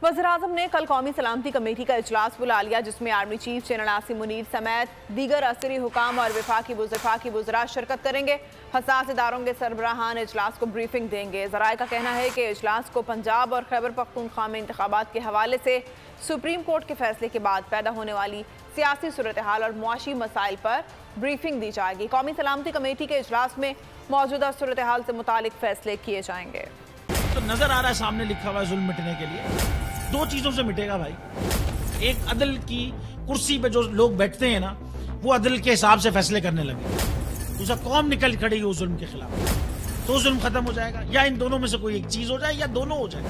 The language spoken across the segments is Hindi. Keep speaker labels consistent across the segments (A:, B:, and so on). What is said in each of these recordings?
A: वज़ीर-ए-आज़म ने कल कौमी सलामती कमेटी का इजलास बुला लिया, जिसमें army chief general Asim Munir समेत दीगर असरी हुकाम और वफाकी वज़रा शिरकत करेंगे। हसास इदारों के सरबराहान इजलास को ब्रीफिंग देंगे। ज़राए का कहना है कि इजलास को पंजाब और खैबर पख्तूनख्वा में इंतखाबात के हवाले से सुप्रीम कोर्ट के फैसले के बाद पैदा होने वाली सियासी सूरत हाल और मुआशी मसाइल पर ब्रीफिंग दी जाएगी। कौमी सलामती कमेटी के इजलास में मौजूदा सूरत हाल से मुतालिक फैसले किए जाएंगे।
B: तो नजर आ रहा है सामने लिखा हुआ है जुल्म मिटने के लिए दो चीजों से मिटेगा भाई। एक, अदल की कुर्सी पे जो लोग बैठते हैं ना, वो अदल के हिसाब से फैसले करने लगे। दूसरा, कौम निकल खड़ी उस जुल्म के खिलाफ, तो जुल्म खत्म हो जाएगा। या इन दोनों में से कोई एक चीज हो जाए या दोनों हो जाए।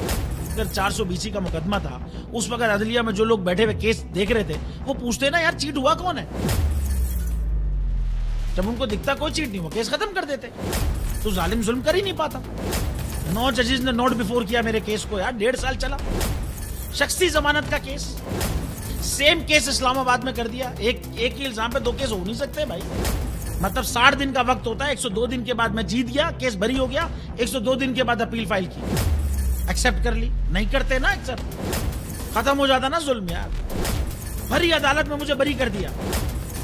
B: अगर 420 का मुकदमा था, उस वक्त अदलिया में जो लोग बैठे हुए केस देख रहे थे, वो पूछते ना, यार चीट हुआ कौन है? जब उनको दिखता कोई चीट नहीं हुआ, केस खत्म कर देते। तो जालिम जुल्म कर ही नहीं पाता। 9 जजेस ने नोट बिफोर किया मेरे केस को, यार 1.5 साल चला। शख्सी जमानत का केस, सेम केस इस्लामाबाद में कर दिया। एक ही इल्जाम पे 2 केस हो नहीं सकते भाई। मतलब 60 दिन का वक्त होता है। 102 दिन के बाद मैं जीत गया, केस बरी हो गया। 102 दिन के बाद अपील फाइल की, एक्सेप्ट कर ली। नहीं करते ना एक्सेप्ट, खत्म हो जाता ना जुल्म यार। भरी अदालत में मुझे बरी कर दिया,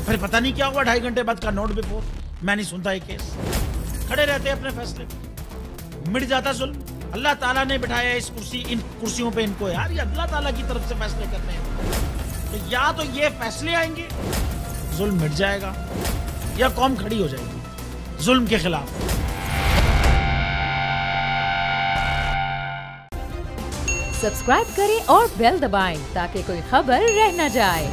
B: फिर पता नहीं क्या हुआ, 2.5 घंटे बाद का नोट बिफोर। मैं नहीं सुनता ये केस, खड़े रहते अपने फैसले पे, मिट जाता जुल्म। अल्लाह ताला ने बिठाया इन कुर्सियों पे इनको यार, ये अल्लाह ताला की तरफ से फैसले करने हैं। तो या तो ये फैसले आएंगे, जुल्म मिट जाएगा, या कौम खड़ी हो जाएगी जुल्म के खिलाफ।
C: सब्सक्राइब करें और बेल दबाएं ताकि कोई खबर रह न जाए।